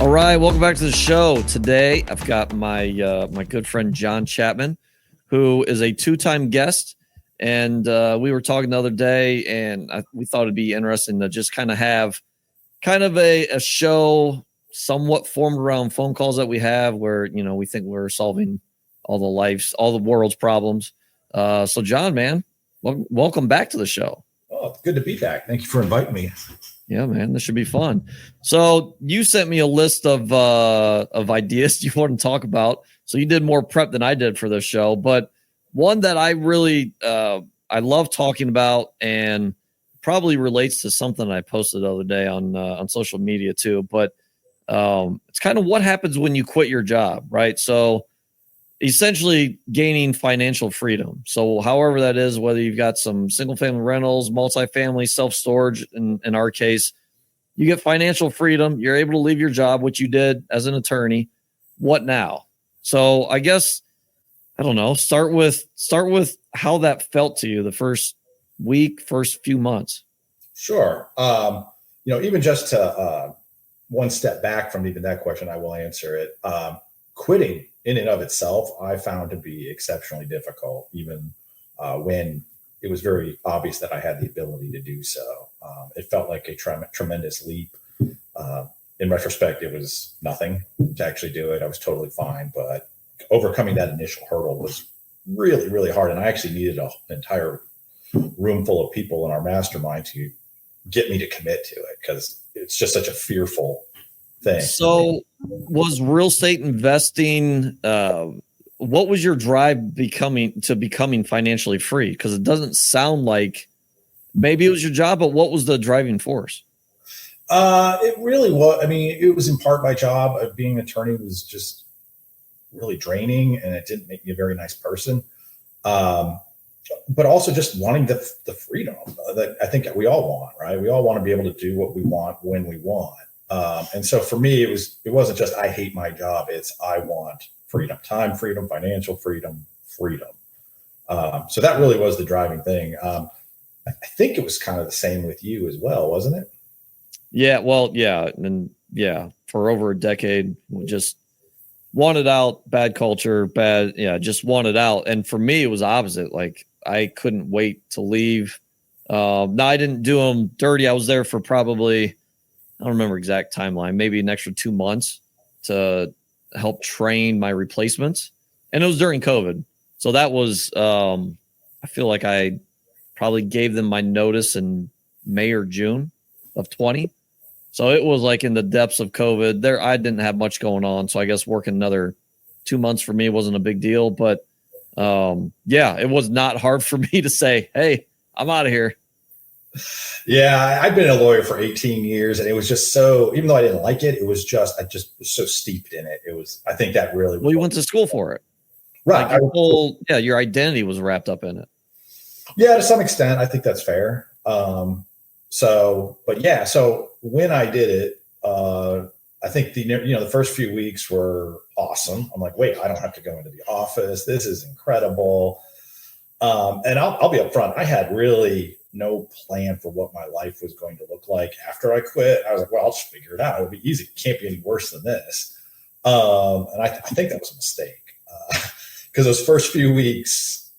All right, welcome back to the show. Today, I've got my my good friend John Chapman, who is a two-time guest, and we were talking the other day, and we thought it'd be interesting to just kind of have a show somewhat formed around phone calls that we have, where we think we're solving all the world's problems. So, John, man, welcome back to the show. Oh, good to be back. Thank you for inviting me. Yeah, man, this should be fun. So you sent me a list of ideas you want to talk about. So you did more prep than I did for this show, but one that I really I love talking about and probably relates to something I posted the other day on social media too. But it's kind of what happens when you quit your job, right? So essentially gaining financial freedom. So however that is, whether you've got some single family rentals, multifamily, self-storage, in our case, you get financial freedom. You're able to leave your job, which you did as an attorney. What now? So I guess, I don't know, start with how that felt to you the first week, first few months. Sure. Even just to one step back from even that question, I will answer it. Quitting in and of itself, I found to be exceptionally difficult, even when it was very obvious that I had the ability to do so. It felt like a tremendous leap. In retrospect, it was nothing to actually do it. I was totally fine, but overcoming that initial hurdle was really, really hard. And I actually needed an entire room full of people in our mastermind to get me to commit to it, because it's just such a fearful thing. So was real estate investing, what was your drive becoming financially free? Because it doesn't sound like, maybe it was your job, but what was the driving force? It really was. I mean, it was in part my job. Being an attorney was just really draining, and it didn't make me a very nice person. But also just wanting the freedom that I think we all want, right? We all want to be able to do what we want when we want. And so for me, it wasn't just I hate my job. It's I want freedom, time freedom, financial freedom. So that really was the driving thing. I think it was kind of the same with you as well, wasn't it? Yeah, well, yeah. And yeah, for over a decade, we just wanted out, bad culture, just wanted out. And for me, it was opposite. Like I couldn't wait to leave. No, I didn't do them dirty. I was there for probably, I don't remember exact timeline, maybe an extra 2 months to help train my replacements. And it was during COVID. So that was, I feel like I probably gave them my notice in May or June of 20. So it was like in the depths of COVID there. I didn't have much going on. So I guess working another 2 months for me wasn't a big deal, but it was not hard for me to say, hey, I'm out of here. Yeah, I've been a lawyer for 18 years, and it was just so, even though I didn't like it, I just was so steeped in it. I think that really. Well, you went to school for it. Right. Like your identity was wrapped up in it. Yeah, to some extent, I think that's fair. So when I did it, I think the first few weeks were awesome. I'm like, wait, I don't have to go into the office. This is incredible. And I'll be upfront. I had really no plan for what my life was going to look like after I quit. I was like, well, I'll just figure it out. It'll be easy. It can't be any worse than this. And I think that was a mistake, because those first few weeks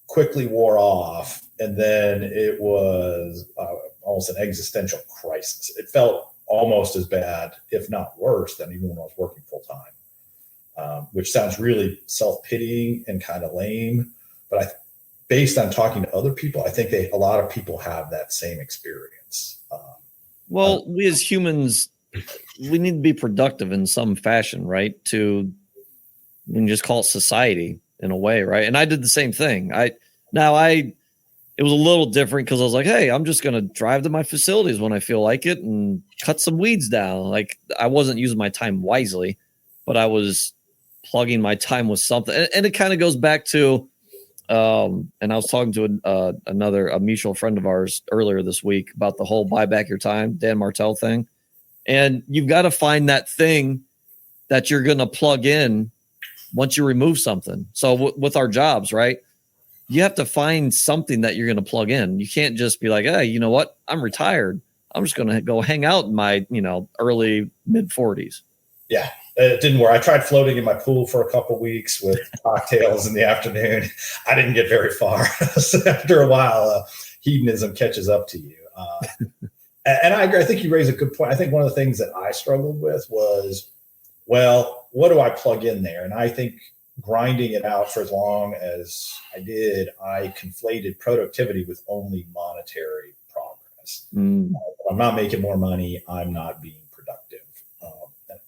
quickly wore off. And then it was almost an existential crisis. It felt almost as bad, if not worse, than even when I was working full time, which sounds really self-pitying and kind of lame. But based on talking to other people, I think a lot of people have that same experience. Well, we as humans, we need to be productive in some fashion, right? We can just call it society in a way, right? And I did the same thing. It was a little different because I was like, hey, I'm just going to drive to my facilities when I feel like it and cut some weeds down. Like I wasn't using my time wisely, but I was plugging my time with something. And it kind of goes back to, and I was talking to a mutual friend of ours earlier this week about the whole buy back your time, Dan Martell thing. And you've got to find that thing that you're going to plug in once you remove something. So with our jobs, right? You have to find something that you're going to plug in. You can't just be like, hey, you know what? I'm retired. I'm just going to go hang out in my, early mid 40s. Yeah, it didn't work. I tried floating in my pool for a couple weeks with cocktails in the afternoon. I didn't get very far. So after a while, hedonism catches up to you. And I agree. I think you raise a good point. I think one of the things that I struggled with was, well, what do I plug in there? And I think grinding it out for as long as I did, I conflated productivity with only monetary progress. I'm not making more money. I'm not being productive.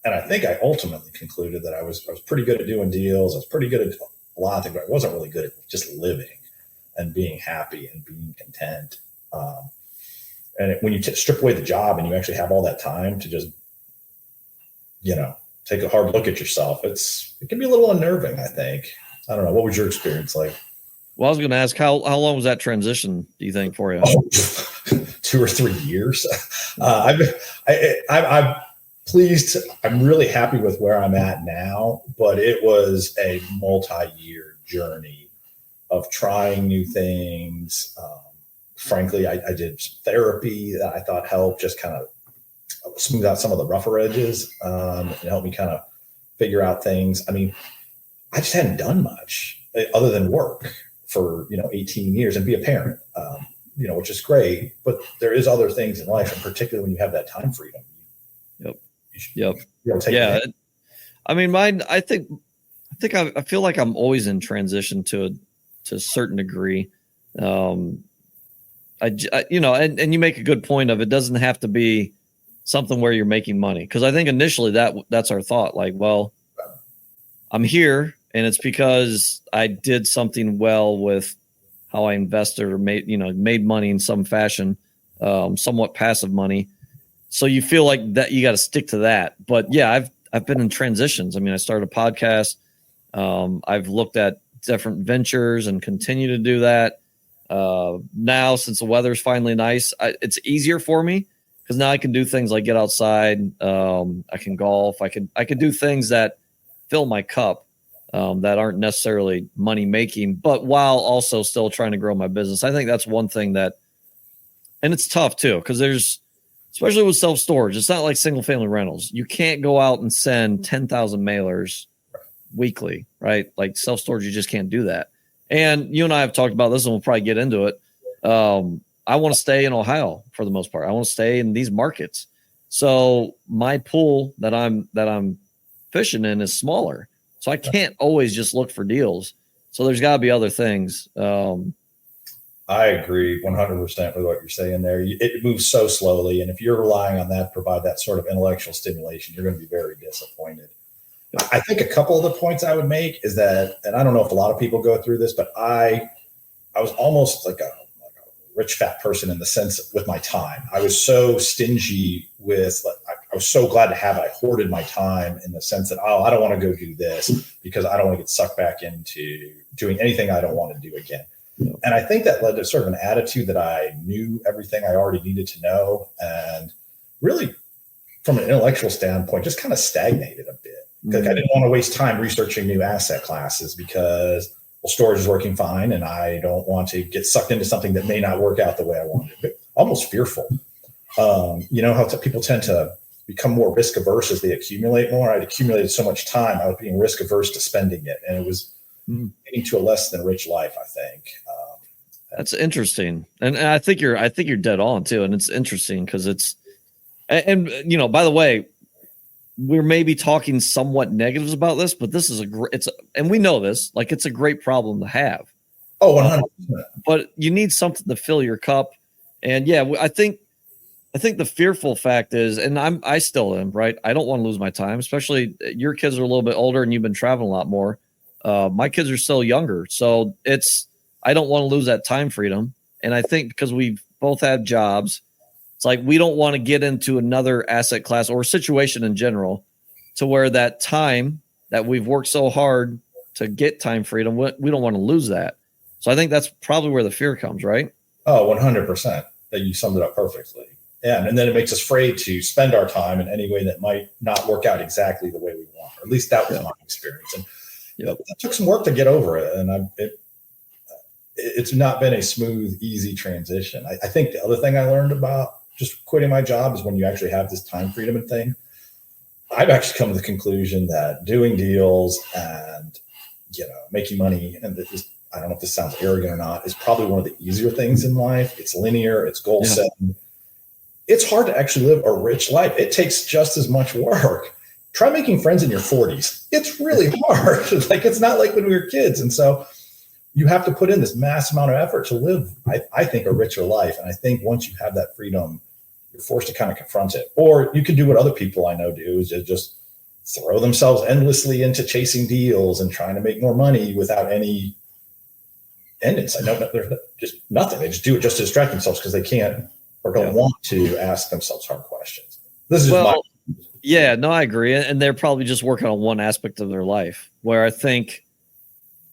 And I think I ultimately concluded that I was pretty good at doing deals. I was pretty good at a lot of things, but I wasn't really good at just living and being happy and being content. When you strip away the job and you actually have all that time to just, take a hard look at yourself, it can be a little unnerving, I think. I don't know. What was your experience like? Well, I was going to ask, how long was that transition, do you think, for you? 2 or 3 years. I'm pleased. I'm really happy with where I'm at now, but it was a multi-year journey of trying new things. Frankly, I did some therapy that I thought helped just kind of smooth out some of the rougher edges and help me kind of figure out things. I mean, I just hadn't done much other than work for 18 years and be a parent, which is great. But there is other things in life, and particularly when you have that time freedom. Yep. Yeah. I mean, mine. I think I feel like I'm always in transition to a certain degree. And you make a good point of it doesn't have to be something where you're making money. Because I think initially that's our thought. Like, well, I'm here and it's because I did something well with how I invested or made money in some fashion, somewhat passive money. So you feel like that you got to stick to that. But yeah, I've been in transitions. I mean, I started a podcast. I've looked at different ventures and continue to do that. Now, since the weather's finally nice, it's easier for me because now I can do things like get outside. I can golf. I could do things that fill my cup that aren't necessarily money making, but while also still trying to grow my business. I think that's one thing and it's tough too, because especially with self-storage, it's not like single family rentals. You can't go out and send 10,000 mailers weekly, right? Like self-storage, you just can't do that. And you and I have talked about this and we'll probably get into it. I want to stay in Ohio for the most part. I want to stay in these markets. So my pool that I'm fishing in is smaller. So I can't always just look for deals. So there's got to be other things. I agree 100% with what you're saying there. It moves so slowly. And if you're relying on that to provide that sort of intellectual stimulation, you're going to be very disappointed. I think a couple of the points I would make is that, and I don't know if a lot of people go through this, but I was almost like a rich fat person in the sense with my time. I was so stingy with, I was so glad to have it. I hoarded my time in the sense that, I don't want to go do this because I don't want to get sucked back into doing anything I don't want to do again. And I think that led to sort of an attitude that I knew everything I already needed to know. And really, from an intellectual standpoint, just kind of stagnated a bit. Because I didn't want to waste time researching new asset classes because, storage is working fine. And I don't want to get sucked into something that may not work out the way I wanted. But almost fearful. How people tend to become more risk averse as they accumulate more. I'd accumulated so much time. I was being risk averse to spending it. And it was getting to a less than rich life, I think. That's interesting. And I think you're dead on too. And it's interesting because and by the way, we're maybe talking somewhat negatives about this, but this is and we know this, like it's a great problem to have. Oh, 100%. But you need something to fill your cup. And yeah, I think the fearful fact is, and I still am, right? I don't want to lose my time, especially your kids are a little bit older and you've been traveling a lot more. My kids are still younger. So I don't want to lose that time freedom. And I think because we both have jobs, it's like we don't want to get into another asset class or situation in general to where that time that we've worked so hard to get time freedom, we don't want to lose that. So I think that's probably where the fear comes, right? Oh, 100%. That you summed it up perfectly. Yeah, and then it makes us afraid to spend our time in any way that might not work out exactly the way we want. Or at least that was my experience. And it took some work to get over it. And it's not been a smooth, easy transition. I think the other thing I learned about just quitting my job is when you actually have this time freedom and thing. I've actually come to the conclusion that doing deals and, making money, and this, I don't know if this sounds arrogant or not, is probably one of the easier things in life. It's linear, it's goal setting. It's hard to actually live a rich life. It takes just as much work. Try making friends in your 40s. It's really hard. Like, it's not like when we were kids. And so you have to put in this mass amount of effort to live, I think, a richer life. And I think once you have that freedom, you're forced to kind of confront it. Or you can do what other people I know do, is just throw themselves endlessly into chasing deals and trying to make more money without any endings. I know there's just nothing. They just do it just to distract themselves because they can't or don't want to ask themselves hard questions. This is my. Yeah, no, I agree. And they're probably just working on one aspect of their life, where I think,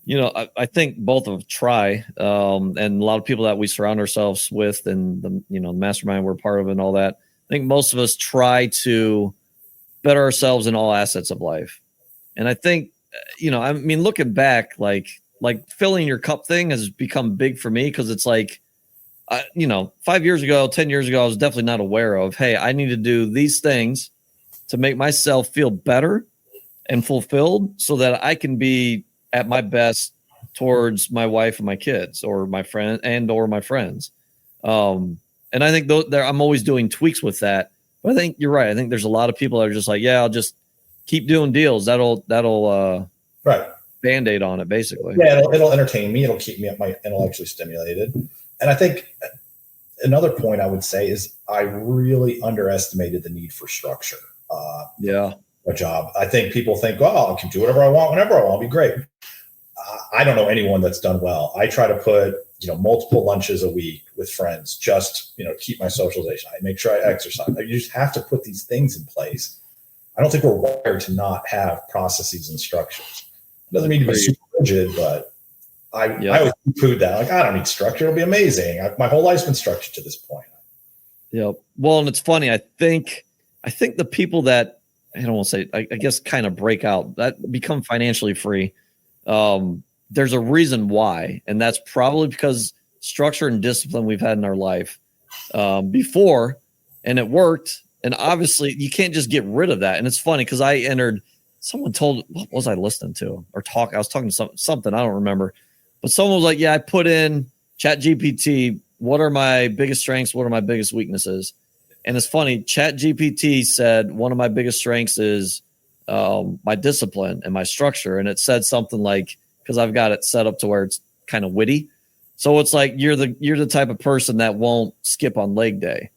I think both of them try. And a lot of people that we surround ourselves with, and the mastermind we're part of and all that, I think most of us try to better ourselves in all assets of life. And I think, looking back, like filling your cup thing has become big for me, because it's like, 5 years ago, 10 years ago, I was definitely not aware of, hey, I need to do these things to make myself feel better and fulfilled so that I can be at my best towards my wife and my kids, or my friend or my friends. And I think I'm always doing tweaks with that. But I think you're right. I think there's a lot of people that are just like, yeah, I'll just keep doing deals. That'll right. Band-aid on it, basically. Yeah, it'll entertain me. It'll keep me intellectually stimulated. And I think another point I would say is I really underestimated the need for structure. A job. I think people think, I can do whatever I want, whenever I want. It'll be great. I don't know anyone that's done well. I try to put, multiple lunches a week with friends, just, keep my socialization. I make sure I exercise. You just have to put these things in place. I don't think we're wired to not have processes and structures. It doesn't mean to be super rigid, but I always poo that. Like, I don't need structure. It'll be amazing. My whole life's been structured to this point. Yep. Well, and it's funny. I think the people that, I don't want to say, I guess, kind of break out, that become financially free, there's a reason why. And that's probably because structure and discipline we've had in our life before, and it worked. And obviously you can't just get rid of that. And it's funny because what was I listening to or I was talking to something, I don't remember, but someone was like, yeah, I put in ChatGPT, what are my biggest strengths? What are my biggest weaknesses? And it's funny, ChatGPT said one of my biggest strengths is my discipline and my structure. And it said something like, because I've got it set up to where it's kind of witty. So it's like, you're the type of person that won't skip on leg day.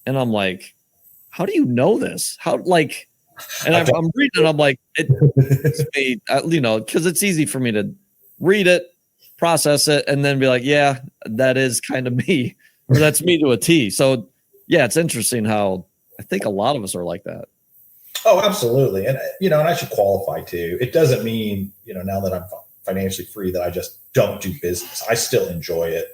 And I'm like, how do you know this? How, like, and I'm reading it. I'm like, it's me, because it's easy for me to read it, process it, and then be like, yeah, that is kind of me, or that's me to a T. So yeah, it's interesting how I think a lot of us are like that. Oh, absolutely. And, and I should qualify too. It doesn't mean, now that I'm financially free, that I just don't do business. I still enjoy it,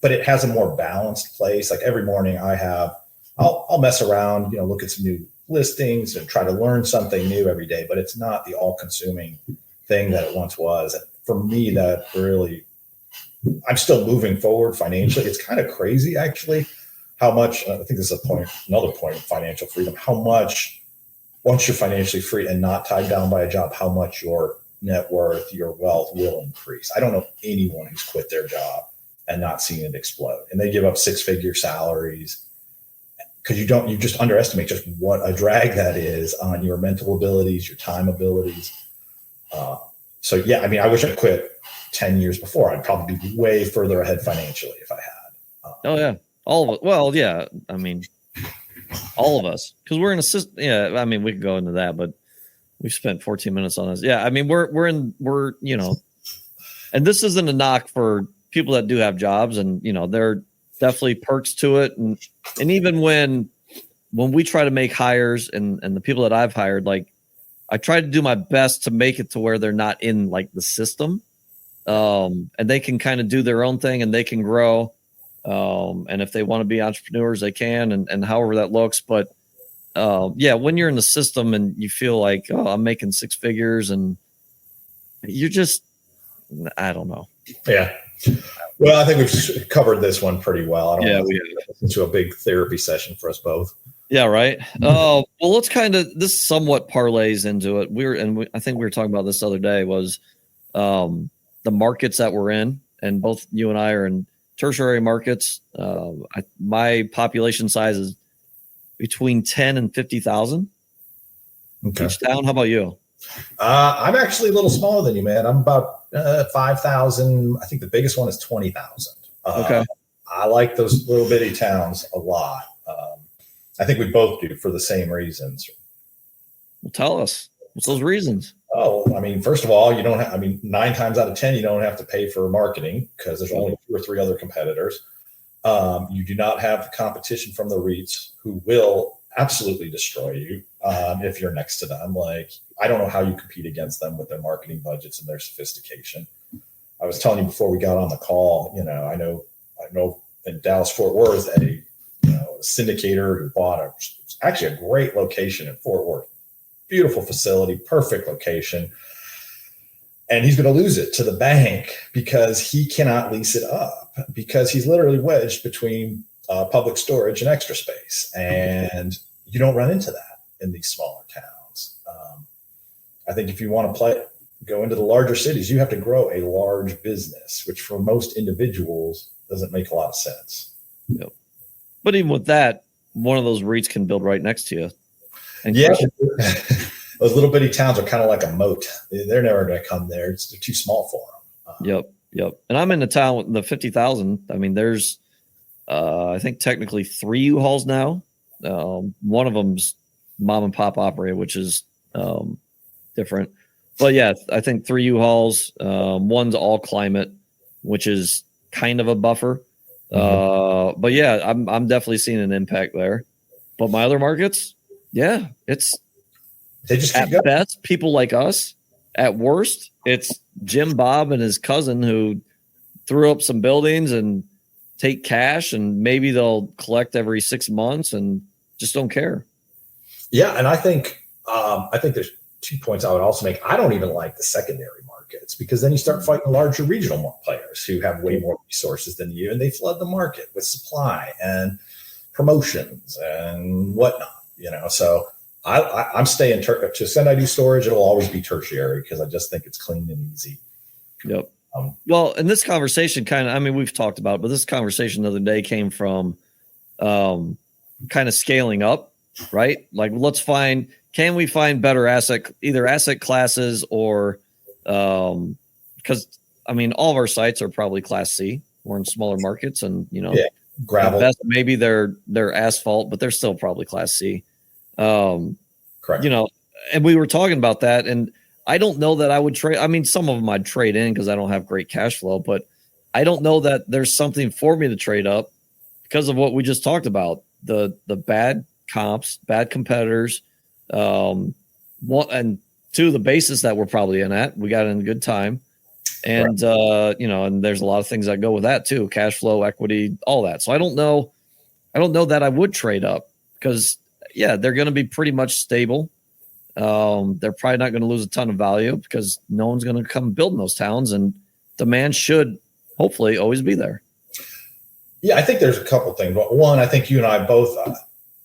but it has a more balanced place. Like every morning I'll mess around, look at some new listings and try to learn something new every day, but it's not the all consuming thing that it once was. And for me, that really, I'm still moving forward financially. It's kind of crazy actually how much, I think this is another point of financial freedom, how much, once you're financially free and not tied down by a job, how much your net worth, your wealth will increase. I don't know anyone who's quit their job and not seen it explode. And they give up 6-figure salaries because you just underestimate just what a drag that is on your mental abilities, your time abilities. So yeah, I mean, I wish I quit 10 years before. I'd probably be way further ahead financially if I had. Oh yeah. All of it. Well, yeah. I mean, all of us, because we're in a system. Yeah. I mean, we could go into that, but we've spent 14 minutes on this. Yeah. I mean, we're and this isn't a knock for people that do have jobs, and, there are definitely perks to it. And even when we try to make hires and the people that I've hired, like, I try to do my best to make it to where they're not in like the system. And they can kind of do their own thing and they can grow. And if they want to be entrepreneurs, they can, and however that looks. But yeah, when you're in the system and you feel like, oh, I'm making 6 figures, and you're just, I don't know. Yeah. Well, I think we've covered this one pretty well. We have. Into a big therapy session for us both. Yeah, right. Well, let's this somewhat parlays into it. I think we were talking about this the other day was the markets that we're in, and both you and I are in tertiary markets. My population size is between 10 and 50,000 each town. How about you? I'm actually a little smaller than you, man. I'm about 5,000. I think the biggest one is 20,000. Okay. I like those little bitty towns a lot. I think we both do for the same reasons. Well, tell us what's those reasons. Oh, I mean, first of all, you don't have, 9 times out of 10, you don't have to pay for marketing because there's only 2 or 3 other competitors. You do not have the competition from the REITs who will absolutely destroy you if you're next to them. Like, I don't know how you compete against them with their marketing budgets and their sophistication. I was telling you before we got on the call, I know in Dallas, Fort Worth, a syndicator who bought actually a great location in Fort Worth. Beautiful facility, perfect location. And he's going to lose it to the bank because he cannot lease it up because he's literally wedged between public storage and extra space. And you don't run into that in these smaller towns. I think if you want to go into the larger cities, you have to grow a large business, which for most individuals doesn't make a lot of sense. Yep. But even with that, one of those REITs can build right next to you. And those little bitty towns are kind of like a moat. They're never going to come there. They're too small for them. Yep. And I'm in the town with the 50,000. I mean, there's, I think technically 3 U-Hauls now. One of them's mom and pop operated, which is different. But yeah, I think 3 U-Hauls. One's all climate, which is kind of a buffer. But yeah, I'm definitely seeing an impact there. But my other markets, yeah, they just at best people like us. At worst, it's Jim Bob and his cousin who threw up some buildings and take cash, and maybe they'll collect every 6 months and just don't care. Yeah, and I think there's 2 points I would also make. I don't even like the secondary markets because then you start fighting larger regional players who have way more resources than you, and they flood the market with supply and promotions and whatnot. So I'm staying to the extent I do storage, it'll always be tertiary because I just think it's clean and easy. Yep. Well, in this conversation, we've talked about it, but this conversation the other day came from kind of scaling up, right? Like, can we find better either asset classes or, because all of our sites are probably Class C. We're in smaller markets, and gravel. Best, maybe they're asphalt, but they're still probably Class C. Correct. And we were talking about that, and I don't know that I would trade. Some of them I'd trade in because I don't have great cash flow, but I don't know that there's something for me to trade up because of what we just talked about. The bad comps, bad competitors, and 2, the basis that we're probably in at. We got in a good time. And, and there's a lot of things that go with that too. Cash flow, equity, all that. So I don't know that I would trade up because they're going to be pretty much stable. They're probably not going to lose a ton of value because no one's going to come build in those towns, and demand should hopefully always be there. Yeah, I think there's a couple things. But one, I think you and I both,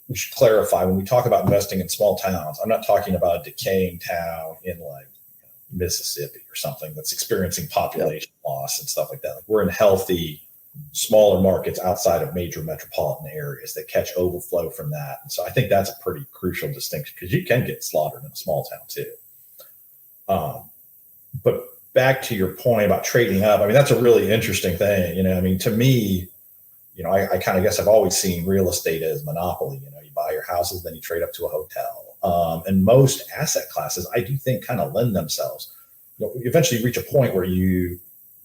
we should clarify when we talk about investing in small towns, I'm not talking about a decaying town in like Mississippi or something that's experiencing population loss and stuff like that. Like, we're in healthy, smaller markets outside of major metropolitan areas that catch overflow from that. And so I think that's a pretty crucial distinction because you can get slaughtered in a small town too. But back to your point about trading up, that's a really interesting thing. To me, I kind of guess I've always seen real estate as monopoly. You buy your houses, then you trade up to a hotel. And most asset classes, I do think, kind of lend themselves. You eventually reach a point where you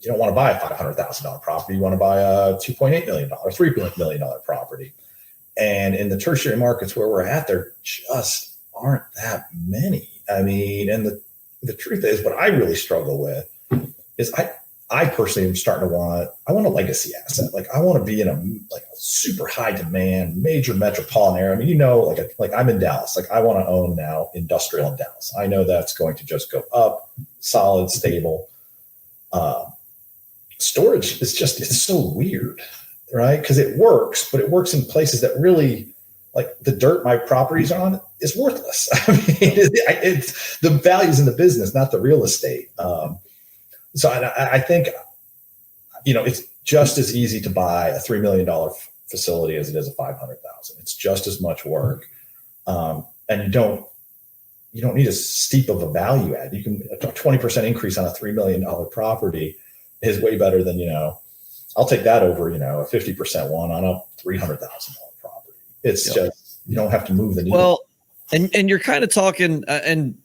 don't want to buy a $500,000 property. You want to buy a $2.8 million, $3 million property. And in the tertiary markets where we're at, there just aren't that many. And the truth is, what I really struggle with is I personally am starting to want a legacy asset. Like, I want to be in a super high demand, major metropolitan area. Like I'm in Dallas. Like, I want to own now industrial in Dallas. I know that's going to just go up, solid, stable. Storage is it's so weird, right? Because it works, but it works in places that really like the dirt my properties are on is worthless. I mean, it's the value's in the business, not the real estate. So I think, it's just as easy to buy a $3 million facility as it is a $500,000. It's just as much work. And you don't need as steep of a value add. You can, a 20% increase on a $3 million property is way better than, I'll take that over, a 50% one on a $300,000 property. It's just, you don't have to move the needle. Well, and you're kind of talking, and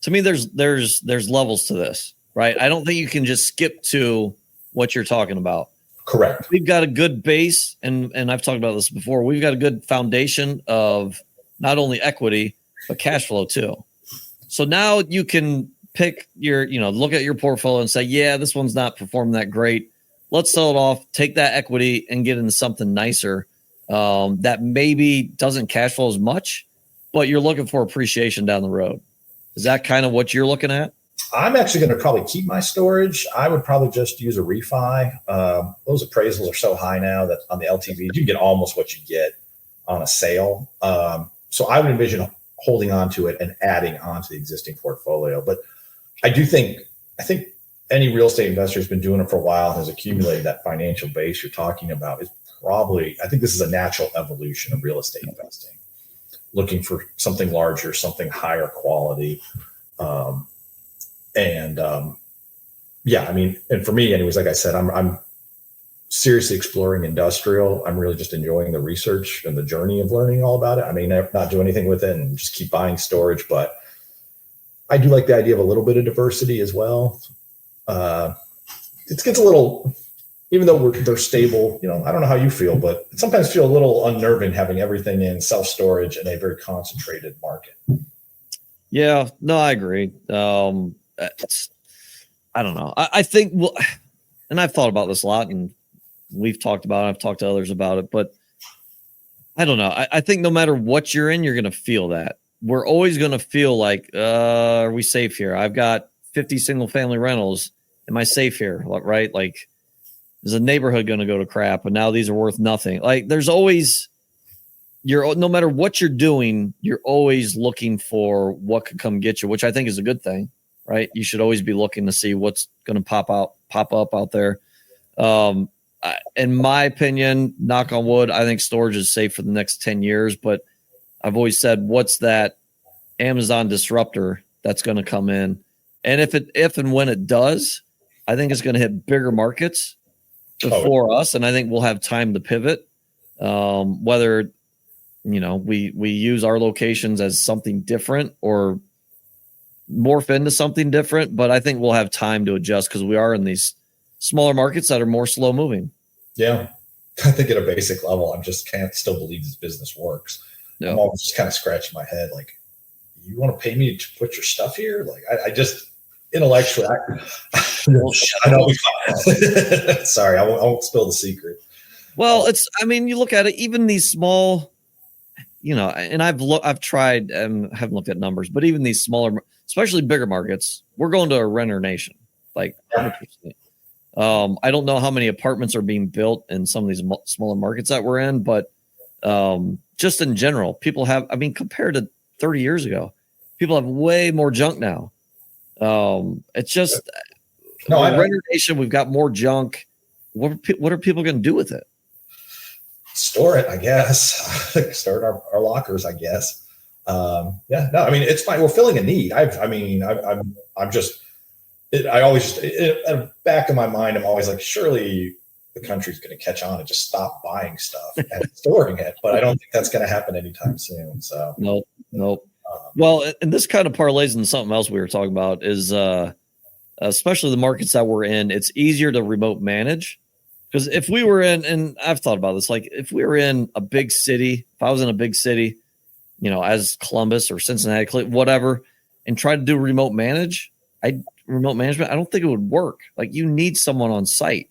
to me, there's levels to this, right? I don't think you can just skip to what you're talking about. Correct. We've got a good base, and I've talked about this before. We've got a good foundation of not only equity, but cash flow too. So now you can pick your, look at your portfolio and say, yeah, this one's not performing that great. Let's sell it off, take that equity and get into something nicer that maybe doesn't cash flow as much, but you're looking for appreciation down the road. Is that kind of what you're looking at? I'm actually going to probably keep my storage. I would probably just use a refi. Those appraisals are so high now that on the LTV, you can get almost what you get on a sale. So I would envision holding on to it and adding on to the existing portfolio. But I think any real estate investor who's been doing it for a while and has accumulated that financial base you're talking about is probably, I think this is a natural evolution of real estate investing, looking for something larger, something higher quality. And for me anyways, like I said, I'm seriously exploring industrial. I'm really just enjoying the research and the journey of learning all about it. I may not do anything with it and just keep buying storage, but I do like the idea of a little bit of diversity as well. It gets a little, even though they're stable, I don't know how you feel, but it sometimes feel a little unnerving having everything in self-storage in a very concentrated market. Yeah, no, I agree. I don't know. I think, and I've thought about this a lot, and we've talked about it. I've talked to others about it, but I don't know. I think no matter what you're in, you're going to feel that. We're always going to feel like, are we safe here? I've got 50 single family rentals. Am I safe here? Right? Like, is the neighborhood going to go to crap? And now these are worth nothing. Like, there's always, no matter what you're doing, you're always looking for what could come get you, which I think is a good thing, right? You should always be looking to see what's going to pop up out there. In my opinion, knock on wood, I think storage is safe for the next 10 years, but I've always said, what's that Amazon disruptor that's going to come in? And if and when it does, I think it's going to hit bigger markets before us. And I think we'll have time to pivot. Whether, we use our locations as something different or morph into something different, but I think we'll have time to adjust because we are in these smaller markets that are more slow moving. Yeah. I think at a basic level, I just can't still believe this business works. No. I'm always just kind of scratching my head. Like, you want to pay me to put your stuff here? Like, I just intellectually, I know. Sorry, I won't spill the secret. Well, you look at it, even these small, and I've tried and haven't looked at numbers, but even these smaller, especially bigger markets, we're going to a renter nation, like 100%. I don't know how many apartments are being built in some of these smaller markets that we're in, but just in general, people have, compared to 30 years ago, people have way more junk now. It's just renter nation. We've got more junk. What are people going to do with it? Store it, I guess. Store it in our lockers, I guess. It's fine. We're filling a need. I always, at the back of my mind, I'm always like, surely the country's going to catch on and just stop buying stuff and storing it. But I don't think that's going to happen anytime soon. So nope. Well, and this kind of parlays into something else we were talking about is, especially the markets that we're in, it's easier to remote manage. Because if we were in, and I've thought about this, like if we were in a big city, if I was in a big city, as Columbus or Cincinnati, whatever, and tried to do remote management, I don't think it would work. Like, you need someone on site.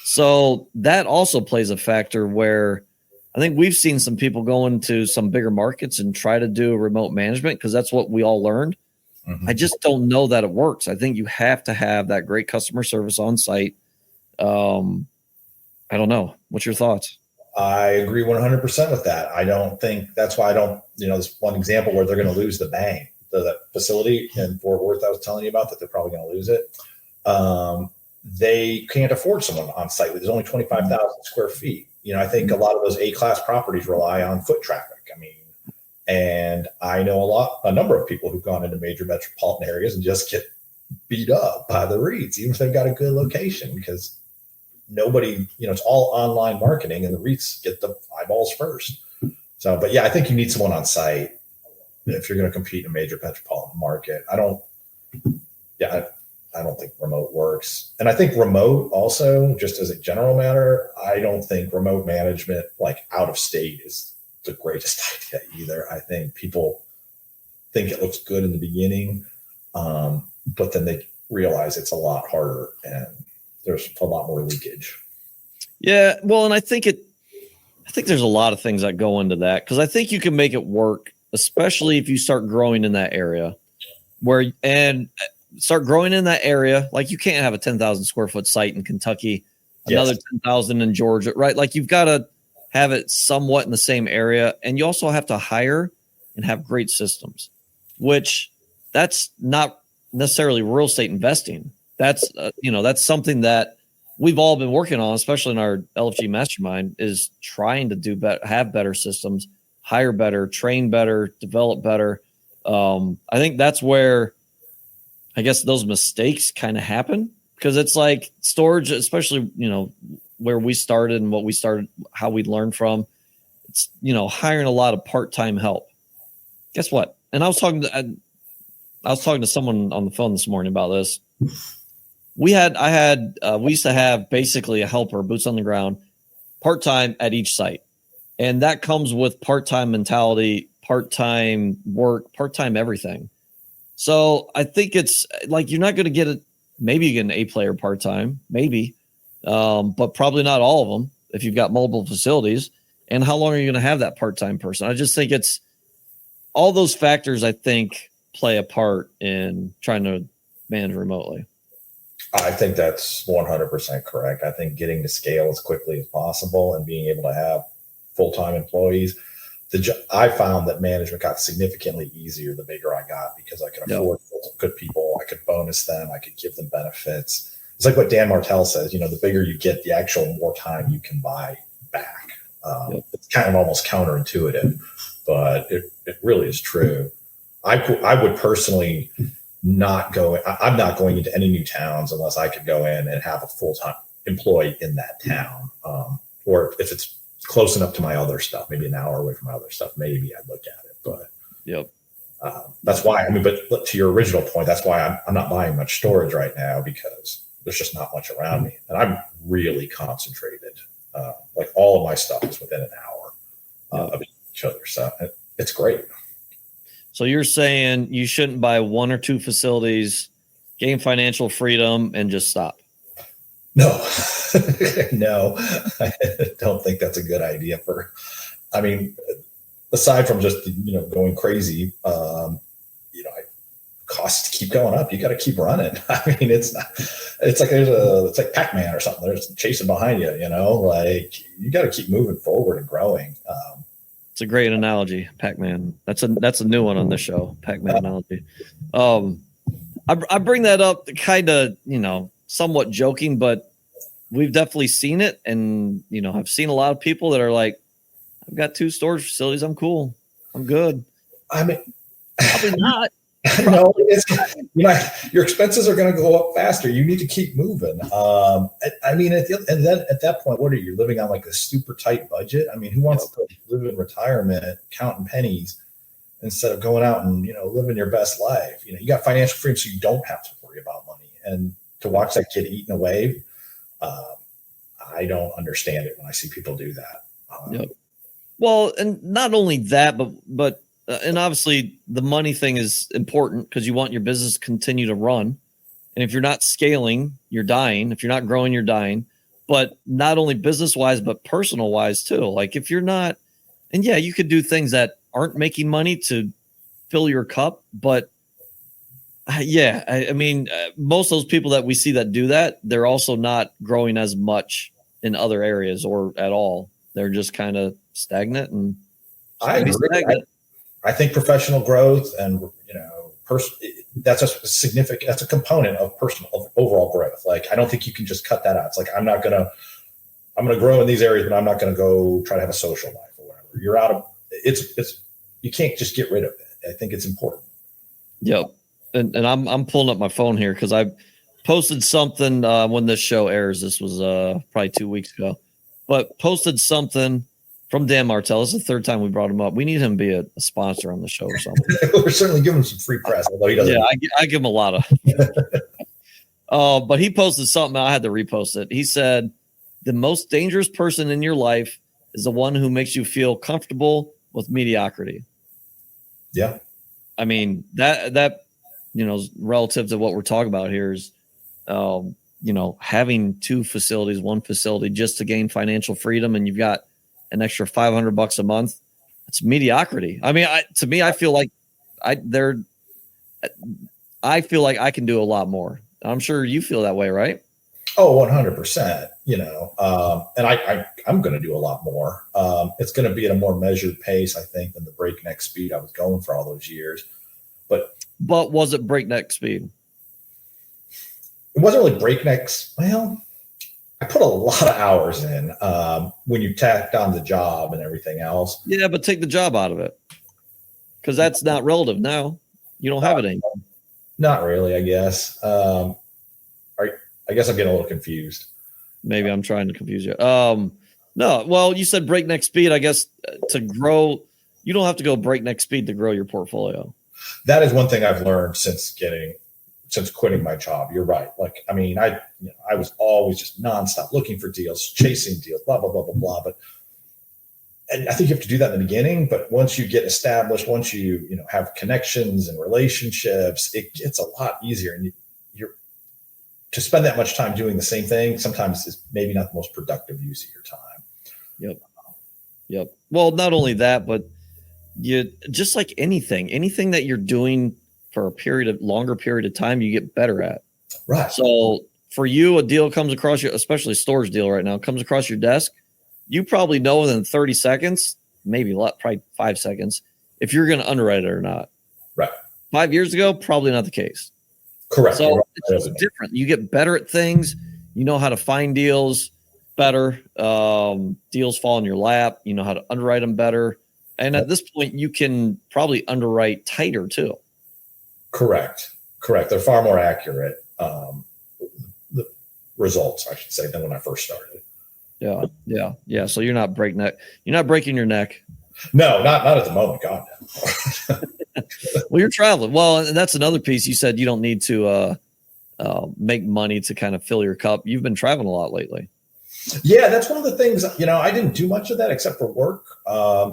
So that also plays a factor where I think we've seen some people go into some bigger markets and try to do remote management because that's what we all learned. Mm-hmm. I just don't know that it works. I think you have to have that great customer service on site. I don't know. What's your thoughts? I agree 100% with that. I don't think that's why I don't, this one example where they're going to lose the bank, the facility in Fort Worth I was telling you about that they're probably going to lose it. They can't afford someone on site. There's only 25,000 square feet. I think a lot of those A-class properties rely on foot traffic. And I know a number of people who've gone into major metropolitan areas and just get beat up by the REITs, even if they've got a good location, because nobody, it's all online marketing and the REITs get the eyeballs first. So, but yeah, I think you need someone on site if you're going to compete in a major metropolitan market. I don't think remote works. And I think remote also, just as a general matter, I don't think remote management like out of state is the greatest idea either. I think people think it looks good in the beginning, but then they realize it's a lot harder and there's a lot more leakage. Yeah, well, and I think there's a lot of things that go into that, because I think you can make it work, especially if you start growing in that area like you can't have a 10,000 square foot site in Kentucky, another 10,000 in Georgia, right? Like you've got to have it somewhat in the same area. And you also have to hire and have great systems, which that's not necessarily real estate investing. That's, that's something that we've all been working on, especially in our LFG mastermind, is trying to do better, have better systems, hire better, train better, develop better. I think that's where I guess those mistakes kind of happen, because it's like storage, especially, where we started and what we started, how we learned from, it's, hiring a lot of part-time help. Guess what? And I was talking to someone on the phone this morning about this. We used to have basically a helper, boots on the ground, part-time at each site. And that comes with part-time mentality, part-time work, part-time everything. So I think it's like, you're not going to get it. Maybe you get an A player part-time, maybe, but probably not all of them if you've got multiple facilities. And how long are you going to have that part-time person? I just think it's all those factors, I think, play a part in trying to manage remotely. I think that's 100% correct. I think getting to scale as quickly as possible and being able to have full-time employees. I found that management got significantly easier the bigger I got, because I could afford good people. I could bonus them. I could give them benefits. It's like what Dan Martell says, the bigger you get, the actual more time you can buy back. It's kind of almost counterintuitive, but it really is true. I would personally not go. I'm not going into any new towns unless I could go in and have a full-time employee in that town. Or if it's close enough to my other stuff, maybe an hour away from my other stuff, maybe I'd look at it. But that's why, but to your original point, that's why I'm not buying much storage right now, because there's just not much around me. And I'm really concentrated. Like all of my stuff is within an hour of each other. So it's great. So you're saying you shouldn't buy one or two facilities, gain financial freedom, and just stop? No, no, I don't think that's a good idea aside from just, going crazy, costs keep going up. You got to keep running. It's like Pac-Man or something. There's chasing behind you, like you got to keep moving forward and growing. It's a great analogy, Pac-Man. That's a new one on the show, Pac-Man analogy. I bring that up kind of, somewhat joking, but we've definitely seen it. And, I've seen a lot of people that are like, I've got 2 storage facilities. I'm cool. I'm good. Probably not. No, your expenses are going to go up faster. You need to keep moving. And then at that point, what are you living on, like a super tight budget? Who wants to live in retirement counting pennies instead of going out and, living your best life? You got financial freedom, so you don't have to worry about money. And to watch that kid eaten away, I don't understand it when I see people do that. Well, and not only that, but and obviously the money thing is important, because you want your business to continue to run. And if you're not scaling, you're dying. If you're not growing, you're dying. But not only business wise, but personal wise too. Like if you're not, and yeah, you could do things that aren't making money to fill your cup. But most of those people that we see that do that, they're also not growing as much in other areas or at all. they're just kind of stagnant and I agree. I think professional growth and, that's a component of overall growth. Like, I don't think you can just cut that out. It's like, I'm going to grow in these areas, but I'm not going to go try to have a social life or whatever. You're out of you can't just get rid of it. I think it's important. Yep. And I'm pulling up my phone here because I posted something when this show airs. This was probably 2 weeks ago, but posted something from Dan Martell. This is the third time we brought him up. We need him to be a sponsor on the show or something. We're certainly giving him some free press, although he doesn't. Yeah, I give him a lot of. But he posted something. I had to repost it. He said, "The most dangerous person in your life is the one who makes you feel comfortable with mediocrity." Yeah. I mean, that relative to what we're talking about here is, having two facilities, one facility just to gain financial freedom, and you've got an extra $500 a month. It's mediocrity. I mean, I feel like I feel like I can do a lot more. I'm sure you feel that way, right? Oh, 100%. And I'm going to do a lot more. It's going to be at a more measured pace, I think, than the breakneck speed I was going for all those years. But was it breakneck speed? It wasn't really breakneck. Well, I put a lot of hours in when you tacked on the job and everything else. Yeah, but take the job out of it because that's not relative now. You don't have it anymore. Not really, I guess. I guess I'm getting a little confused. Maybe I'm trying to confuse you. No, well, you said breakneck speed. I guess to grow, you don't have to go breakneck speed to grow your portfolio. That is one thing I've learned since quitting my job. You're right. Like, I mean, I was always just nonstop looking for deals, chasing deals, blah, blah, blah, blah, blah. And I think you have to do that in the beginning, but once you get established, once you have connections and relationships, it gets a lot easier. And you're to spend that much time doing the same thing sometimes is maybe not the most productive use of your time. Yep. Well, not only that, but you just like anything that you're doing for a longer period of time, you get better at. Right. So for you, a deal comes across you, especially a storage deal right now, comes across your desk. You probably know within 30 seconds, probably 5 seconds, if you're going to underwrite it or not. Right. 5 years ago, probably not the case. Correct. So it's just different. You get better at things. You know how to find deals better. Deals fall in your lap. You know how to underwrite them better. And at this point, you can probably underwrite tighter too. Correct. They're far more accurate. The results, I should say, than when I first started. Yeah. So you're not breaking your neck. No, not at the moment. God, no. Well, you're traveling. Well, and that's another piece. You said you don't need to make money to kind of fill your cup. You've been traveling a lot lately. Yeah, that's one of the things. I didn't do much of that except for work.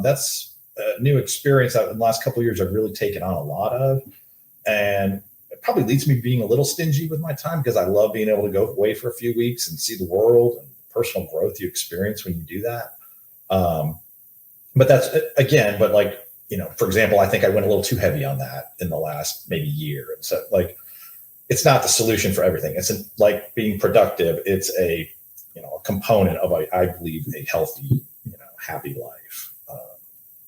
That's a new experience in the last couple of years. I've really taken on a lot of, and it probably leads me being a little stingy with my time because I love being able to go away for a few weeks and see the world and personal growth you experience when you do that. But that's again, but like, for example, I think I went a little too heavy on that in the last maybe year. And so like, it's not the solution for everything. It's like being productive. It's a component of, I believe, a healthy, happy life.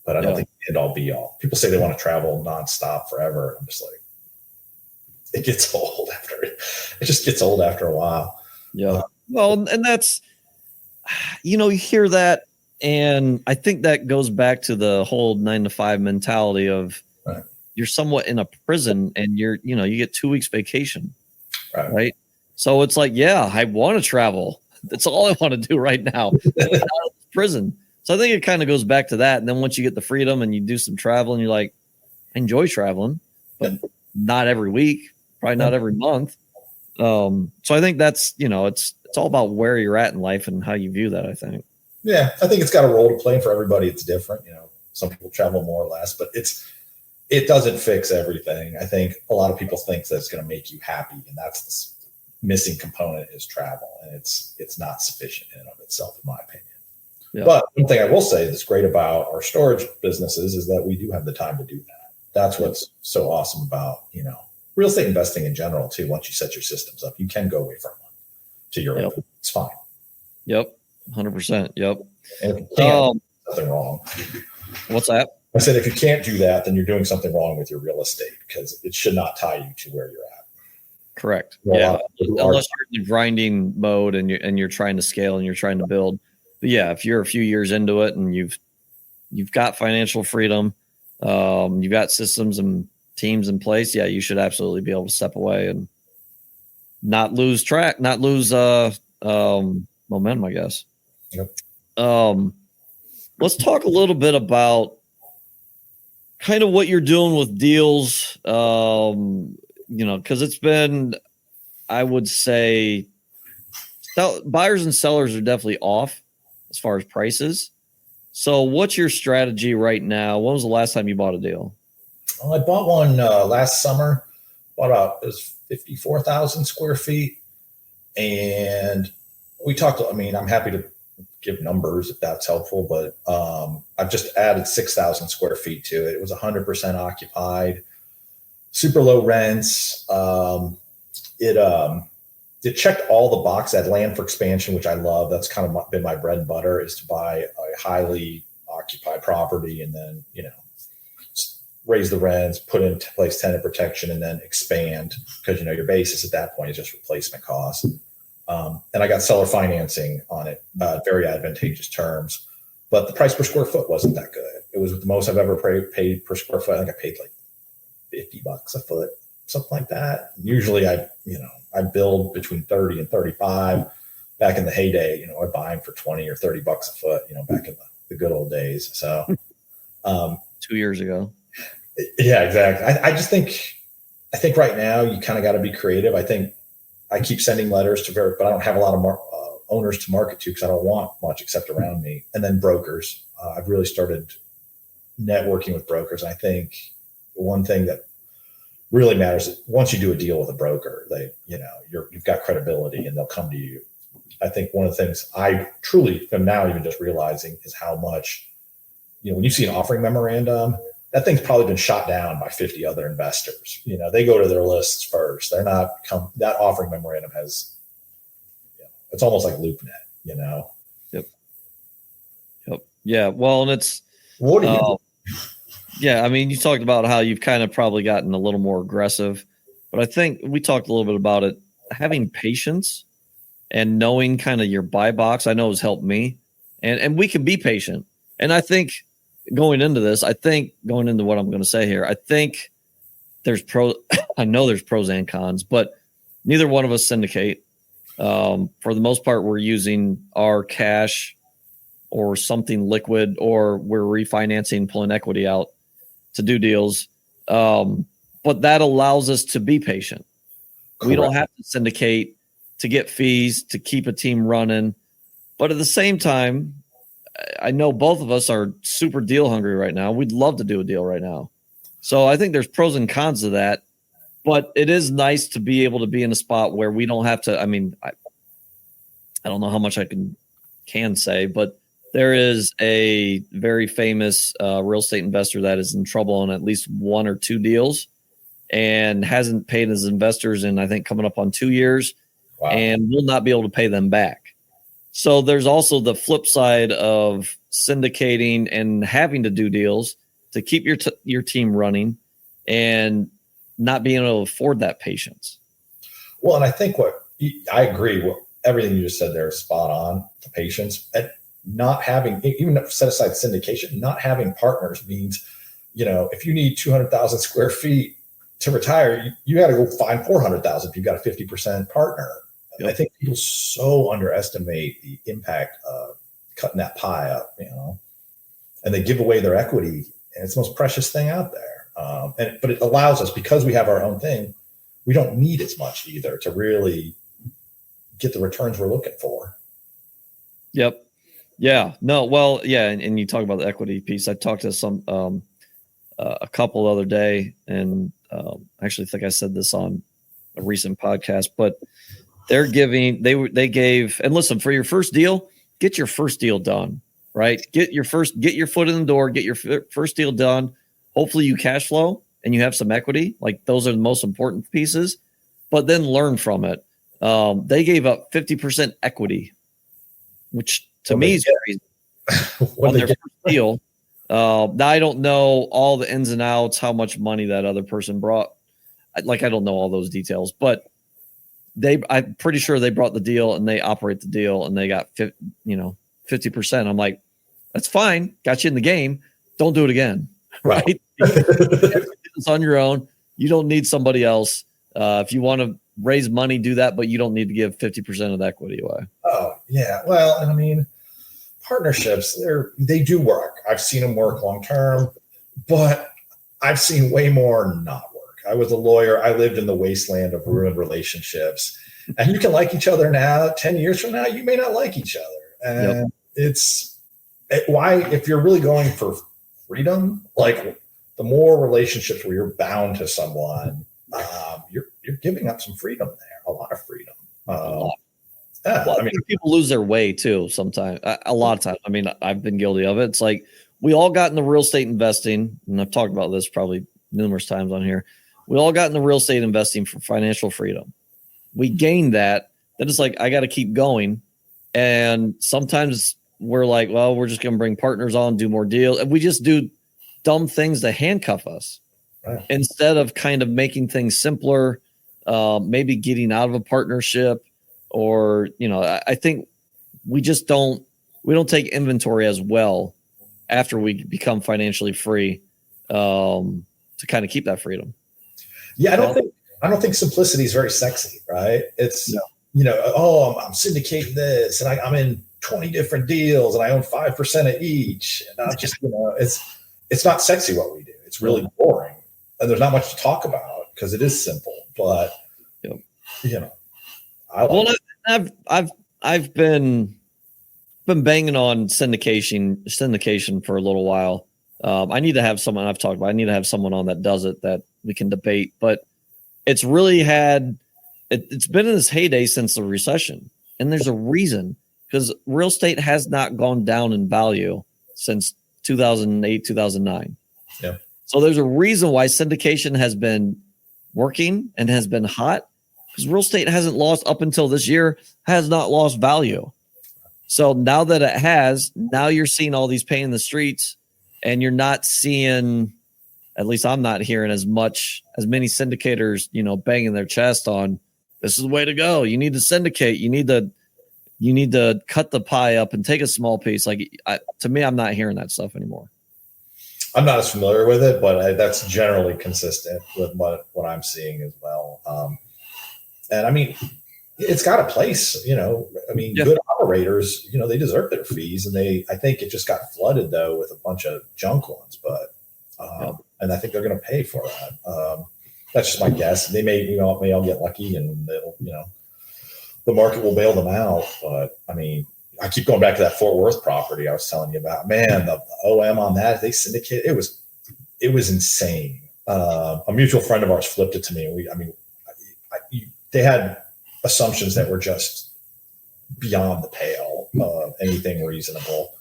But I don't think it all be all. People say they want to travel nonstop forever. I'm just like, it gets old it just gets old after a while. Yeah. Well, and that's, you hear that. And I think that goes back to the whole 9-to-5 mentality of you're somewhat in a prison and you get 2 weeks vacation. Right. So it's like, I want to travel. That's all I want to do right now. Prison. So I think it kind of goes back to that. And then once you get the freedom and you do some travel and you're like, I enjoy traveling, but not every week, probably not every month. So I think that's, it's all about where you're at in life and how you view that, I think. Yeah, I think it's got a role to play. For everybody, it's different. Some people travel more or less, but it doesn't fix everything. I think a lot of people think that it's going to make you happy, and that's the missing component is travel, and it's not sufficient in and of itself, in my opinion. Yeah. But one thing I will say that's great about our storage businesses is that we do have the time to do that. That's what's so awesome about real estate investing in general too. Once you set your systems up, you can go away for a month to Europe. It's fine. Yep. 100%. Yep. And if you can't, something wrong. What's that? I said, if you can't do that, then you're doing something wrong with your real estate, because it should not tie you to where you're at. Correct. Yeah. Unless you're in the grinding mode and you're trying to scale and you're trying to build. But yeah, if you're a few years into it and you've got financial freedom, you've got systems and teams in place, yeah, you should absolutely be able to step away and not lose momentum, I guess. Yep. Let's talk a little bit about kind of what you're doing with deals, because it's been, I would say, buyers and sellers are definitely off as far as prices. So what's your strategy right now? When was the last time you bought a deal? Well, I bought one last summer. It was 54,000 square feet. And we talked, I'm happy to give numbers if that's helpful, but I've just added 6,000 square feet to it. It was 100% occupied, super low rents. It checked all the boxes. I had land for expansion, which I love. That's kind of been my bread and butter, is to buy a highly occupied property and then, raise the rents, put in place tenant protection, and then expand, because, your basis at that point is just replacement cost. And I got seller financing on it, very advantageous terms, but the price per square foot wasn't that good. It was the most I've ever paid per square foot. I think I paid like $50 a foot, something like that. Usually I build between 30 and 35. Back in the heyday, I buy them for 20 or 30 bucks a foot, back in the good old days. So 2 years ago. Yeah, exactly. I think right now you kind of got to be creative. I think I keep sending letters but I don't have a lot of owners to market to, because I don't want much except around me. And then brokers. I've really started networking with brokers. And I think one thing that really matters is once you do a deal with a broker, you've got credibility and they'll come to you. I think one of the things I truly am now even just realizing is how much, when you see an offering memorandum, that thing's probably been shot down by 50 other investors. They go to their lists first. They're not that offering memorandum has, it's almost like LoopNet, Yep. Yeah. Well, and it's, what do you yeah, you talked about how you've kind of probably gotten a little more aggressive, but I think we talked a little bit about it. Having patience and knowing kind of your buy box, I know has helped me, and we can be patient. And I think going into what I'm going to say here, I think there's I know there's pros and cons, but neither one of us syndicate. For the most part, we're using our cash or something liquid, or we're refinancing, pulling equity out to do deals. But that allows us to be patient. Correct. We don't have to syndicate to get fees, to keep a team running. But at the same time, I know both of us are super deal hungry right now. We'd love to do a deal right now. So I think there's pros and cons to that, but it is nice to be able to be in a spot where we don't have to, I don't know how much I can say, but there is a very famous real estate investor that is in trouble on at least one or two deals and hasn't paid his investors in, I think, coming up on 2 years. Wow. And will not be able to pay them back. So there's also the flip side of syndicating and having to do deals to keep your team running and not being able to afford that patience. Well, and I think I agree with everything you just said there is spot on, the patience. And not having, even set aside syndication, not having partners means, if you need 200,000 square feet to retire, you got to go find 400,000 if you've got a 50% partner. Yep. I think people so underestimate the impact of cutting that pie up, and they give away their equity, and it's the most precious thing out there. But it allows us, because we have our own thing, we don't need as much either to really get the returns we're looking for. Yep. Yeah. No. Well. Yeah. And you talk about the equity piece. I talked to a couple the other day, and actually think I said this on a recent podcast, but they're giving, they gave, and listen, for your first deal, get your first deal done, right? Get your foot in the door, get your first deal done. Hopefully you cash flow and you have some equity. Like, those are the most important pieces, but then learn from it. They gave up 50% equity, which to me is crazy. on their first deal. Now I don't know all the ins and outs, how much money that other person brought. Like, I don't know all those details, but I'm pretty sure they brought the deal and they operate the deal and they got 50%. I'm like, that's fine. Got you in the game. Don't do it again. Right. It's on your own. You don't need somebody else. If you want to raise money, do that, but you don't need to give 50% of the equity away. Oh yeah. Well, and I mean, partnerships, they do work. I've seen them work long term, but I've seen way more not work. I was a lawyer. I lived in the wasteland of ruined relationships, and you can like each other now. 10 years from now, you may not like each other. And why, if you're really going for freedom, like the more relationships where you're bound to someone, you're giving up some freedom there, a lot of freedom. I mean, people lose their way too sometimes. A lot of times. I mean, I've been guilty of it. It's like we all got into real estate investing, and I've talked about this probably numerous times on here. We all got into real estate investing for financial freedom. We gained that. Then it's like, I got to keep going. And sometimes we're like, well, we're just going to bring partners on, do more deals. And we just do dumb things to handcuff us instead of kind of making things simpler, maybe getting out of a partnership. Or, I think we don't take inventory as well after we become financially free to kind of keep that freedom. Yeah, I don't think simplicity is very sexy, right? It's I'm syndicating this, and I'm in 20 different deals, and I own 5% of each, and I'm just it's not sexy what we do. It's really boring, and there's not much to talk about because it is simple. But I've been banging on syndication for a little while. I need to have someone I've talked about. I need to have someone on that does it that we can debate. But it's really it's been in this heyday since the recession, and there's a reason, because real estate has not gone down in value since 2008, 2009. Yeah. So there's a reason why syndication has been working and has been hot, because real estate hasn't lost up until this year, has not lost value. So now that it has, now you're seeing all these pain in the streets, and you're not seeing, at least I'm not hearing as many syndicators, banging their chest on, this is the way to go. You need to syndicate. You need to cut the pie up and take a small piece. To me, I'm not hearing that stuff anymore. I'm not as familiar with it, but that's generally consistent with what I'm seeing as well. And I mean, it's got a place, good operators, they deserve their fees, and I think it just got flooded though with a bunch of junk ones, but, and I think they're going to pay for that. That's just my guess. They may all get lucky, and they'll, the market will bail them out. But I mean, I keep going back to that Fort Worth property I was telling you about. Man, the OM on that, they syndicated. It was insane. A mutual friend of ours flipped it to me. They had assumptions that were just beyond the pale of anything reasonable.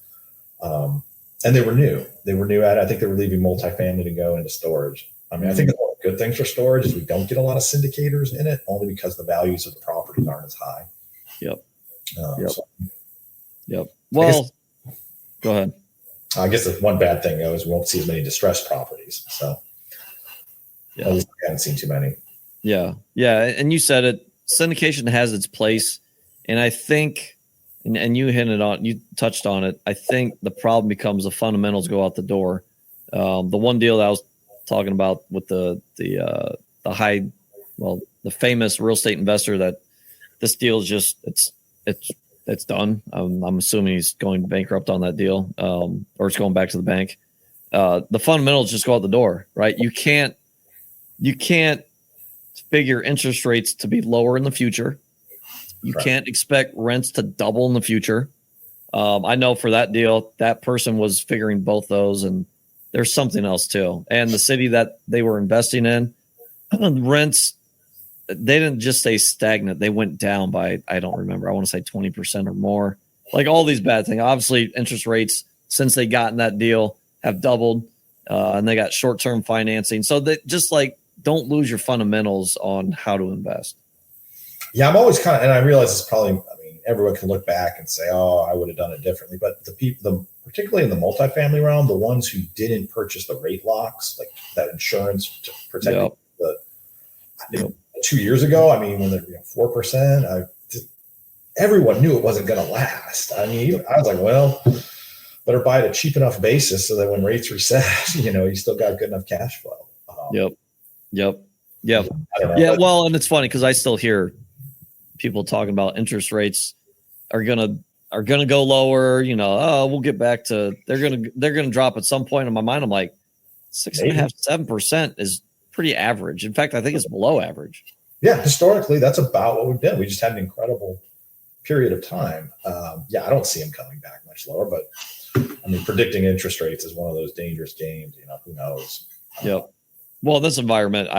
And they were new. I think they were leaving multifamily to go into storage. I mean, I think one of the good things for storage is we don't get a lot of syndicators in it, only because the values of the properties aren't as high. Yep. Well, go ahead. I guess the one bad thing though is we won't see as many distressed properties. So at least I haven't seen too many. Yeah. And you said it. Syndication has its place, and I think, and you touched on it. I think the problem becomes the fundamentals go out the door. The one deal that I was talking about with the famous real estate investor, that this deal is just it's done. I'm assuming he's going bankrupt on that deal, or it's going back to the bank. The fundamentals just go out the door, right? You can't figure interest rates to be lower in the future. You can't expect rents to double in the future. I know for that deal, that person was figuring both those, and there's something else too. And the city that they were investing in, rents, they didn't just stay stagnant. They went down by, I don't remember, I want to say 20% or more. Like all these bad things. Obviously, interest rates, since they got in that deal, have doubled, and they got short-term financing. So that just don't lose your fundamentals on how to invest. Yeah, I'm always and I realize it's probably, everyone can look back and say, oh, I would have done it differently. But particularly in the multifamily realm, the ones who didn't purchase the rate locks, like that insurance to protect 2 years ago, I mean, when they're 4%, everyone knew it wasn't going to last. I mean, I was like, well, better buy at a cheap enough basis so that when rates reset, you still got good enough cash flow. Yep. Yeah. Well, and it's funny because I still hear people talking about interest rates are gonna go lower. We'll get back to they're gonna drop at some point. In my mind, I'm like 6.5%, 7% is pretty average. In fact, I think it's below average. Yeah, historically, that's about what we've been. We just had an incredible period of time. I don't see them coming back much lower, but I mean, predicting interest rates is one of those dangerous games. Who knows? Yep. Well, this environment,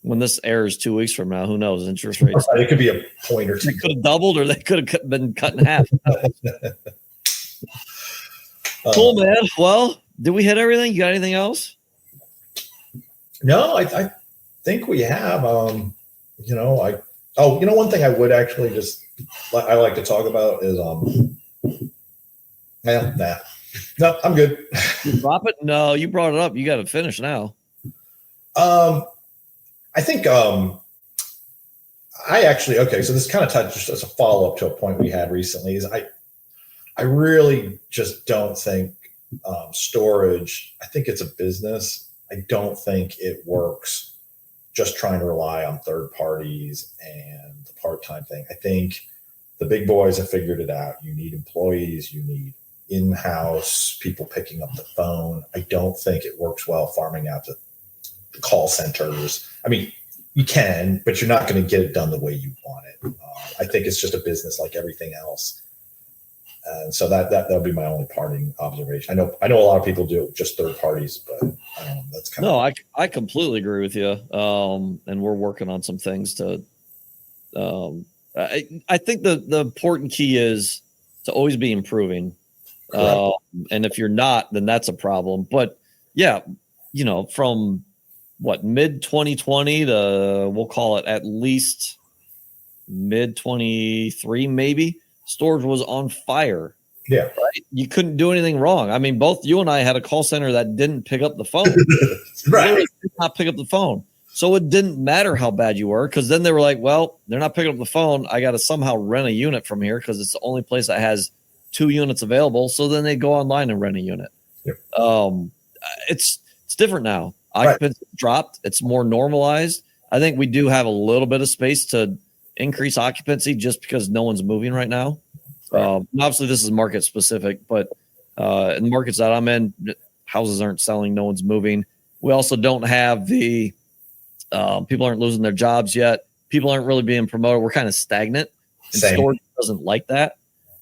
when this airs 2 weeks from now, who knows? Interest rates. It could be a point or two. They could have doubled, or they could have been cut in half. Cool, man. Well, did we hit everything? You got anything else? No, I think we have. One thing I would actually I like to talk about is No, I'm good. You drop it? No, you brought it up. You got to finish now. I think so this kind of touched as a follow-up to a point we had recently is I really just don't think storage, I think it's a business. I don't think it works just trying to rely on third parties and the part-time thing. I think the big boys have figured it out. You need employees, you need in-house people picking up the phone. I don't think it works well farming out to the call centers. I mean, you can, but you're not going to get it done the way you want it. I think it's just a business like everything else. And so that would be my only parting observation. I know a lot of people do it with just third parties, but that's kind of. I completely agree with you. And we're working on some things to. I think the important key is to always be improving. And if you're not, then that's a problem. But yeah, from mid 2020 to we'll call it at least mid 23, maybe. Storage was on fire. Yeah. Right? You couldn't do anything wrong. I mean, both you and I had a call center that didn't pick up the phone. Right. They did not pick up the phone. So it didn't matter how bad you were, because then they were like, well, they're not picking up the phone. I got to somehow rent a unit from here because it's the only place that has 2 units available. So then they go online and rent a unit. Yep. It's different now. Occupancy dropped. It's more normalized. I think we do have a little bit of space to increase occupancy just because no one's moving right now. Obviously, this is market specific, but in the markets that I'm in, houses aren't selling. No one's moving. We also don't have the people aren't losing their jobs yet. People aren't really being promoted. We're kind of stagnant. And storage doesn't like that.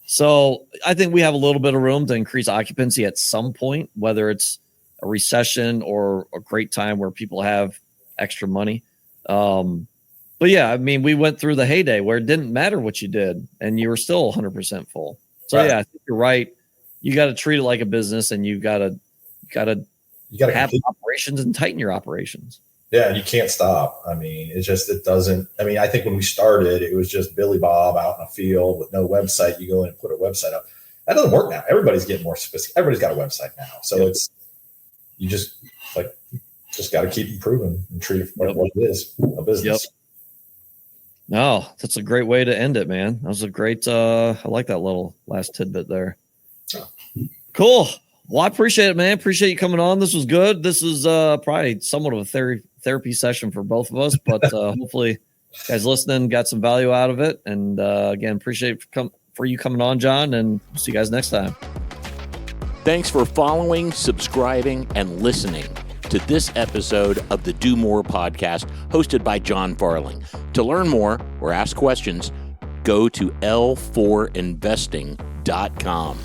So I think we have a little bit of room to increase occupancy at some point, whether it's a recession or a great time where people have extra money. But yeah, I mean, we went through the heyday where it didn't matter what you did and you were still 100% full. So yeah, I think you're right. You got to treat it like a business, and you got to have operations and tighten your operations. Yeah, you can't stop. I mean, it doesn't. I mean, I think when we started, it was just Billy Bob out in a field with no website. You go in and put a website up. That doesn't work now. Everybody's getting more sophisticated. Everybody's got a website now. So you just got to keep improving and treat it like what it is, a business. Yep. No, that's a great way to end it, man. That was a great, I like that little last tidbit there. Oh. Cool. Well, I appreciate it, man. Appreciate you coming on. This was good. This is probably somewhat of a therapy session for both of us, but hopefully guys listening got some value out of it. And again, appreciate for you coming on, John, and see you guys next time. Thanks for following, subscribing, and listening to this episode of the Do More podcast hosted by John Farling. To learn more or ask questions, go to l4investing.com.